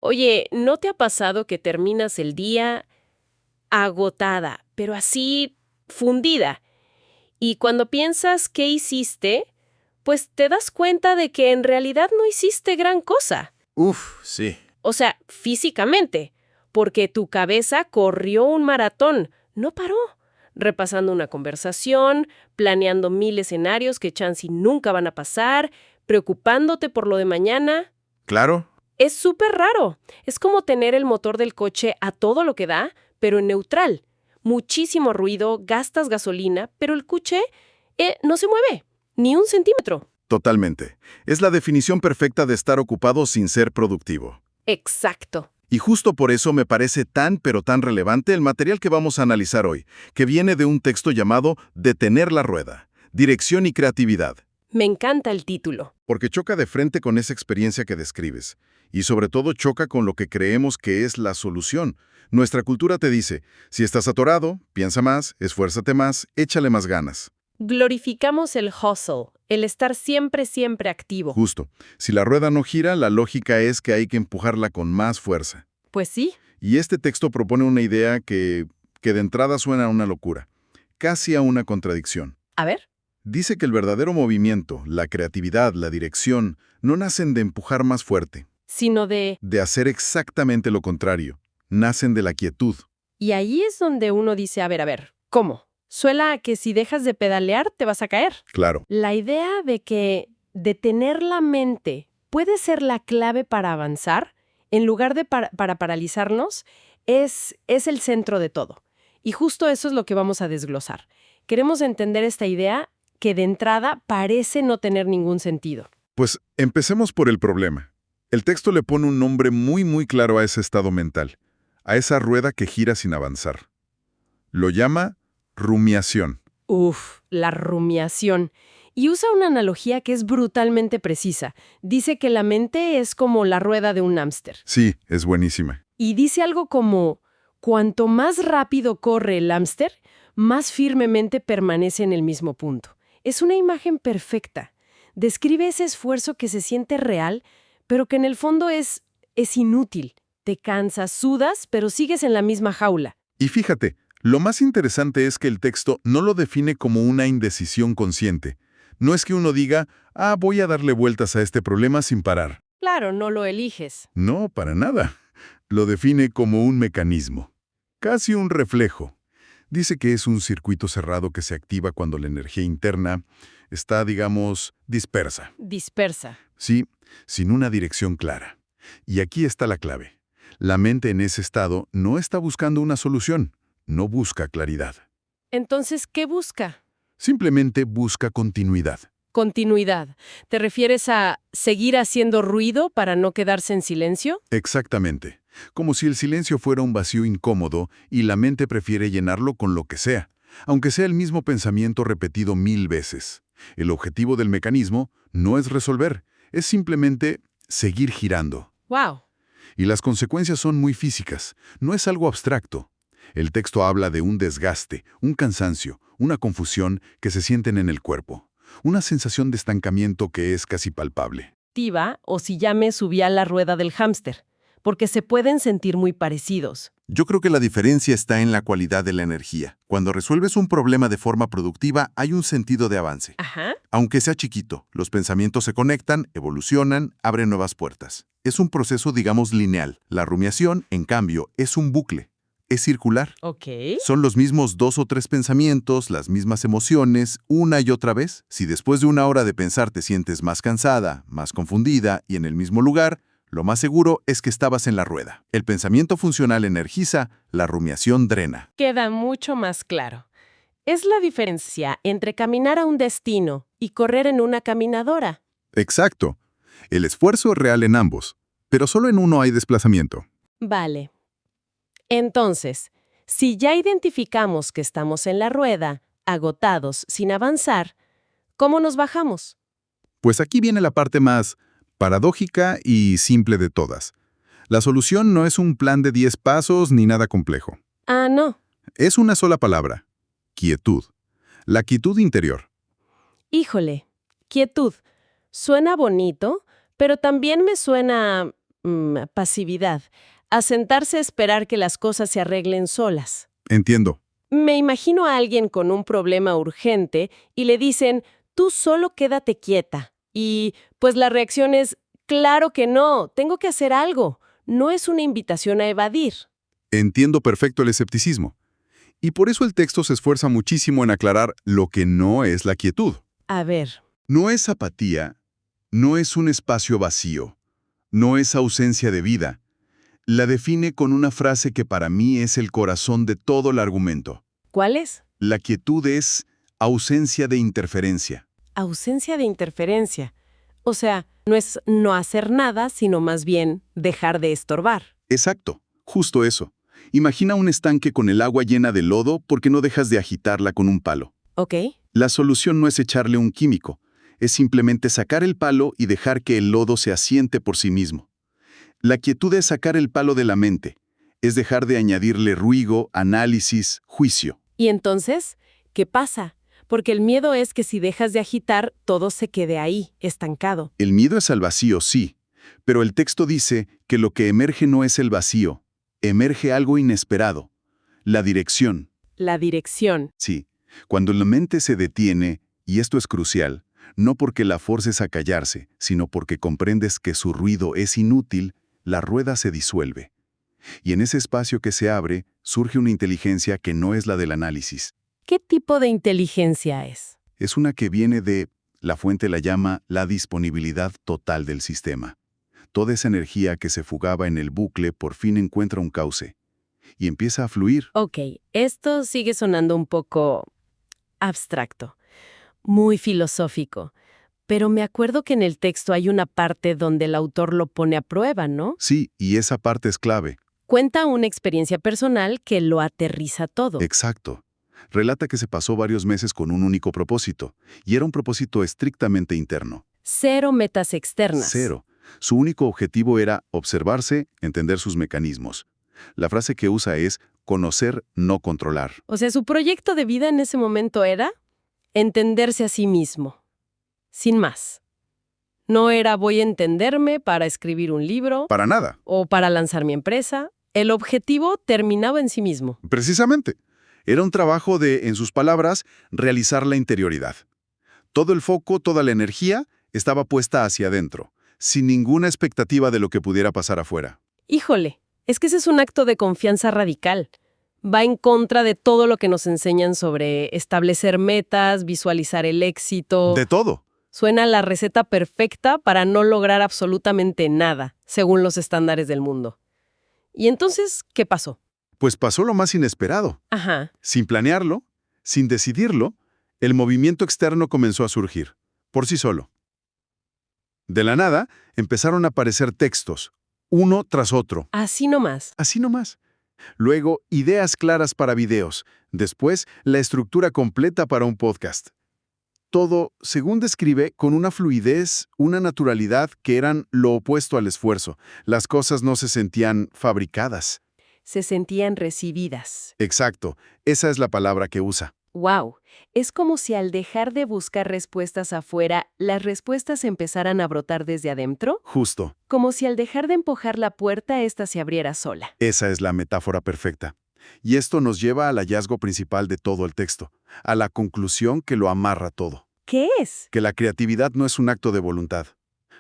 Oye, ¿no te ha pasado que terminas el día agotada, pero así fundida? Y cuando piensas qué hiciste, pues te das cuenta de que en realidad no hiciste gran cosa. Uf, sí. O sea, físicamente, porque tu cabeza corrió un maratón, no paró, repasando una conversación, planeando 1000 escenarios que chance nunca van a pasar, preocupándote por lo de mañana. Claro. Es súper raro. Es como tener el motor del coche a todo lo que da, pero en neutral. Muchísimo ruido, gastas gasolina, pero el coche no se mueve, ni un centímetro. Totalmente. Es la definición perfecta de estar ocupado sin ser productivo. Exacto. Y justo por eso me parece pero tan relevante el material que vamos a analizar hoy, que viene de un texto llamado Detener la rueda, dirección y creatividad. Me encanta el título. Porque choca de frente con esa experiencia que describes. Y sobre todo choca con lo que creemos que es la solución. Nuestra cultura te dice, si estás atorado, piensa más, esfuérzate más, échale más ganas. Glorificamos el hustle, el estar siempre, siempre activo. Justo. Si la rueda no gira, la lógica es que hay que empujarla con más fuerza. Pues sí. Y este texto propone una idea que de entrada suena a una locura, casi a una contradicción. A ver. Dice que el verdadero movimiento, la creatividad, la dirección, no nacen de empujar más fuerte, Sino de... de hacer exactamente lo contrario. Nacen de la quietud. Y ahí es donde uno dice, a ver, ¿cómo? Suena a que si dejas de pedalear te vas a caer. Claro. La idea de que detener la mente puede ser la clave para avanzar, en lugar de para paralizarnos, es el centro de todo. Y justo eso es lo que vamos a desglosar. Queremos entender esta idea que de entrada parece no tener ningún sentido. Pues empecemos por el problema. El texto le pone un nombre muy claro a ese estado mental, a esa rueda que gira sin avanzar. Lo llama rumiación. La rumiación. Y usa una analogía que es brutalmente precisa. Dice que la mente es como la rueda de un hámster. Sí, es buenísima. Y dice algo como, cuanto más rápido corre el hámster, más firmemente permanece en el mismo punto. Es una imagen perfecta. Describe ese esfuerzo que se siente real, pero que en el fondo es inútil. Te cansas, sudas, pero sigues en la misma jaula. Y fíjate, lo más interesante es que el texto no lo define como una indecisión consciente. No es que uno diga, voy a darle vueltas a este problema sin parar. Claro, no lo eliges. No, para nada. Lo define como un mecanismo, casi un reflejo. Dice que es un circuito cerrado que se activa cuando la energía interna está, digamos, dispersa. Dispersa. Sí, sin una dirección clara. Y aquí está la clave. La mente en ese estado no está buscando una solución, no busca claridad. Entonces, ¿qué busca? Simplemente busca continuidad. Continuidad. ¿Te refieres a seguir haciendo ruido para no quedarse en silencio? Exactamente. Como si el silencio fuera un vacío incómodo y la mente prefiere llenarlo con lo que sea, aunque sea el mismo pensamiento repetido 1000 veces. El objetivo del mecanismo no es resolver, es simplemente seguir girando. ¡Wow! Y las consecuencias son muy físicas, no es algo abstracto. El texto habla de un desgaste, un cansancio, una confusión que se sienten en el cuerpo. Una sensación de estancamiento que es casi palpable. O si ya me subí a la rueda del hámster, porque se pueden sentir muy parecidos. Yo creo que la diferencia está en la cualidad de la energía. Cuando resuelves un problema de forma productiva, hay un sentido de avance. Ajá. Aunque sea chiquito, los pensamientos se conectan, evolucionan, abren nuevas puertas. Es un proceso, digamos, lineal. La rumiación, en cambio, es un bucle. Es circular. Ok. Son los mismos 2 o 3 pensamientos, las mismas emociones, una y otra vez. Si después de una hora de pensar te sientes más cansada, más confundida y en el mismo lugar, lo más seguro es que estabas en la rueda. El pensamiento funcional energiza, la rumiación drena. Queda mucho más claro. Es la diferencia entre caminar a un destino y correr en una caminadora. Exacto. El esfuerzo es real en ambos, pero solo en uno hay desplazamiento. Vale. Entonces, si ya identificamos que estamos en la rueda, agotados, sin avanzar, ¿cómo nos bajamos? Pues aquí viene la parte más paradójica y simple de todas. La solución no es un plan de 10 pasos ni nada complejo. No. Es una sola palabra: quietud. La quietud interior. Híjole, quietud. Suena bonito, pero también me suena pasividad, a sentarse a esperar que las cosas se arreglen solas. Entiendo. Me imagino a alguien con un problema urgente y le dicen, tú solo quédate quieta. Y pues la reacción es, claro que no, tengo que hacer algo. No es una invitación a evadir. Entiendo perfecto el escepticismo. Y por eso el texto se esfuerza muchísimo en aclarar lo que no es la quietud. A ver, No es apatía, no es un espacio vacío, no es ausencia de vida. La define con una frase que para mí es el corazón de todo el argumento. ¿cuál es? La quietud es ausencia de interferencia. Ausencia de interferencia. O sea, no es no hacer nada, sino más bien dejar de estorbar. Exacto, justo eso. Imagina un estanque con el agua llena de lodo porque no dejas de agitarla con un palo. ¿Ok? La solución no es echarle un químico, es simplemente sacar el palo y dejar que el lodo se asiente por sí mismo. La quietud es sacar el palo de la mente, es dejar de añadirle ruido, análisis, juicio. Y entonces, ¿qué pasa? Porque el miedo es que si dejas de agitar, todo se quede ahí, estancado. El miedo es al vacío, sí, pero el texto dice que lo que emerge no es el vacío, emerge algo inesperado, la dirección. La dirección. Sí, cuando la mente se detiene, y esto es crucial, no porque la forces a callarse, sino porque comprendes que su ruido es inútil, la rueda se disuelve. Y en ese espacio que se abre, surge una inteligencia que no es la del análisis. ¿Qué tipo de inteligencia es? Es una que viene de, la fuente la llama, la disponibilidad total del sistema. Toda esa energía que se fugaba en el bucle por fin encuentra un cauce y empieza a fluir. Ok, esto sigue sonando un poco abstracto, muy filosófico, pero me acuerdo que en el texto hay una parte donde el autor lo pone a prueba, ¿no? Sí, y esa parte es clave. Cuenta una experiencia personal que lo aterriza todo. Exacto. Relata que se pasó varios meses con un único propósito, y era un propósito estrictamente interno. Cero metas externas. Cero. Su único objetivo era observarse, entender sus mecanismos. La frase que usa es conocer, no controlar. O sea, su proyecto de vida en ese momento era entenderse a sí mismo. Sin más. No era voy a entenderme para escribir un libro Para nada. o para lanzar mi empresa. El objetivo terminaba en sí mismo. Precisamente. Era un trabajo de, en sus palabras, realizar la interioridad. Todo el foco, toda la energía estaba puesta hacia adentro, sin ninguna expectativa de lo que pudiera pasar afuera. Híjole, es que ese es un acto de confianza radical. Va en contra de todo lo que nos enseñan sobre establecer metas, visualizar el éxito. De todo. Suena la receta perfecta para no lograr absolutamente nada, según los estándares del mundo. ¿Y entonces qué pasó? Pues pasó lo más inesperado. Ajá. Sin planearlo, sin decidirlo, el movimiento externo comenzó a surgir, por sí solo. De la nada, empezaron a aparecer textos, uno tras otro. Así nomás. Así nomás. Luego, ideas claras para videos. Después, la estructura completa para un podcast. Todo, según describe, con una fluidez, una naturalidad que eran lo opuesto al esfuerzo. Las cosas no se sentían fabricadas. Se sentían recibidas. Exacto, esa es la palabra que usa. ¡Wow! Es como si al dejar de buscar respuestas afuera, las respuestas empezaran a brotar desde adentro. Justo, Como si al dejar de empujar la puerta, ésta se abriera sola. esa es la metáfora perfecta. Y esto nos lleva al hallazgo principal de todo el texto, a la conclusión que lo amarra todo. ¿Qué es? Que la creatividad no es un acto de voluntad.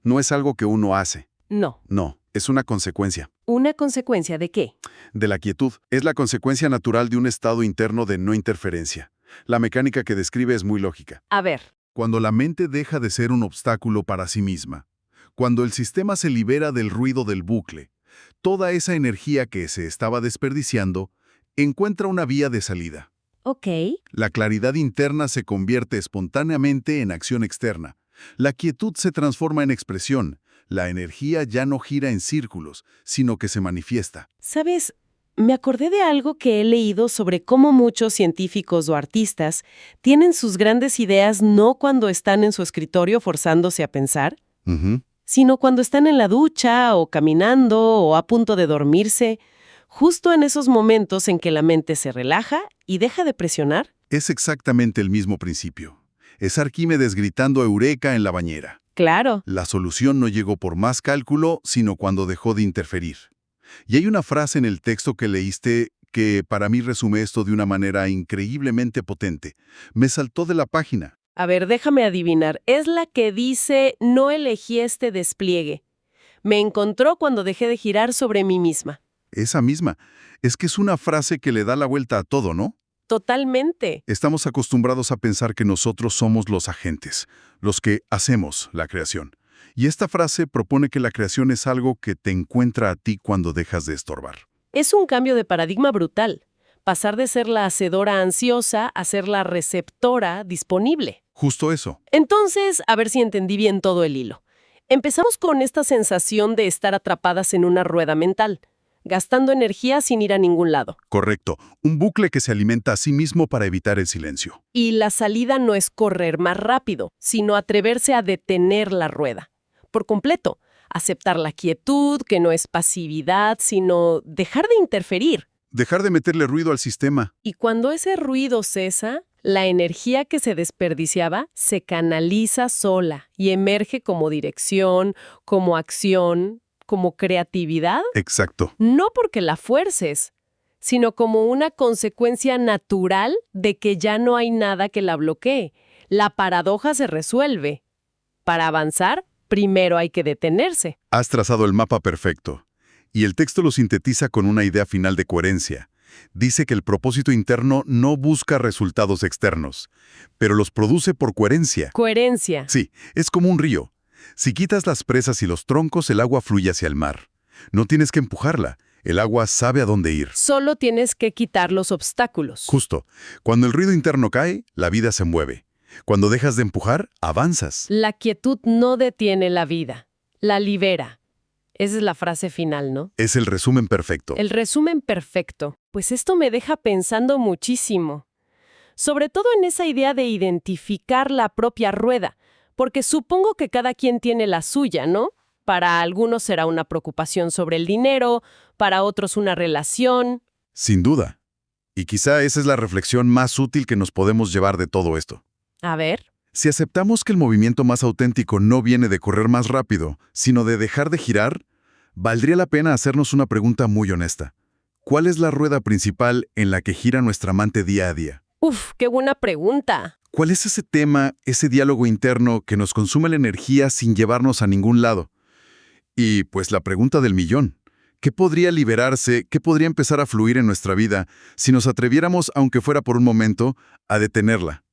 No es algo que uno hace. No. No, es una consecuencia. ¿Una consecuencia de qué? De la quietud. Es la consecuencia natural de un estado interno de no interferencia. La mecánica que describe es muy lógica. A ver. Cuando la mente deja de ser un obstáculo para sí misma, cuando el sistema se libera del ruido del bucle, toda esa energía que se estaba desperdiciando encuentra una vía de salida. Ok. La claridad interna se convierte espontáneamente en acción externa. La quietud se transforma en expresión. La energía ya no gira en círculos, sino que se manifiesta. ¿Sabes? Me acordé de algo que he leído sobre cómo muchos científicos o artistas tienen sus grandes ideas no cuando están en su escritorio forzándose a pensar, sino cuando están en la ducha o caminando o a punto de dormirse, justo en esos momentos en que la mente se relaja y deja de presionar. Es exactamente el mismo principio. Es Arquímedes gritando Eureka en la bañera. Claro. La solución no llegó por más cálculo, sino cuando dejó de interferir. Y hay una frase en el texto que leíste que para mí resume esto de una manera increíblemente potente. Me saltó de la página. A ver, déjame adivinar. Es la que dice, no elegí este despliegue. Me encontró cuando dejé de girar sobre mí misma. Esa misma. Es que es una frase que le da la vuelta a todo, ¿no? Totalmente. Estamos acostumbrados a pensar que nosotros somos los agentes, los que hacemos la creación. Y esta frase propone que la creación es algo que te encuentra a ti cuando dejas de estorbar. Es un cambio de paradigma brutal. Pasar de ser la hacedora ansiosa a ser la receptora disponible. Justo eso. Entonces, a ver si entendí bien todo el hilo. Empezamos con esta sensación de estar atrapadas en una rueda mental, gastando energía sin ir a ningún lado. Correcto. Un bucle que se alimenta a sí mismo para evitar el silencio. Y la salida no es correr más rápido, sino atreverse a detener la rueda. Por completo. Aceptar la quietud, que no es pasividad, sino dejar de interferir. Dejar de meterle ruido al sistema. Y cuando ese ruido cesa, la energía que se desperdiciaba se canaliza sola y emerge como dirección, como acción, como creatividad. Exacto. No porque la fuerces, sino como una consecuencia natural de que ya no hay nada que la bloquee. La paradoja se resuelve. Para avanzar, primero hay que detenerse. Has trazado el mapa perfecto. Y el texto lo sintetiza con una idea final de coherencia. Dice que el propósito interno no busca resultados externos, pero los produce por coherencia. Coherencia. Sí, es como un río. Si quitas las presas y los troncos, el agua fluye hacia el mar. No tienes que empujarla. El agua sabe a dónde ir. Solo tienes que quitar los obstáculos. Justo. Cuando el ruido interno cae, la vida se mueve. Cuando dejas de empujar, avanzas. La quietud no detiene la vida, la libera. Esa es la frase final, ¿no? Es el resumen perfecto. El resumen perfecto. Pues esto me deja pensando muchísimo. Sobre todo en esa idea de identificar la propia rueda, porque supongo que cada quien tiene la suya, ¿no? Para algunos será una preocupación sobre el dinero, para otros una relación. Sin duda. Y quizá esa es la reflexión más útil que nos podemos llevar de todo esto. A ver. Si aceptamos que el movimiento más auténtico no viene de correr más rápido, sino de dejar de girar, valdría la pena hacernos una pregunta muy honesta. ¿Cuál es la rueda principal en la que gira nuestra mente día a día? Uf, qué buena pregunta. ¿Cuál es ese tema, ese diálogo interno que nos consume la energía sin llevarnos a ningún lado? Y pues la pregunta del millón. ¿Qué podría liberarse, qué podría empezar a fluir en nuestra vida si nos atreviéramos, aunque fuera por un momento, a detenerla?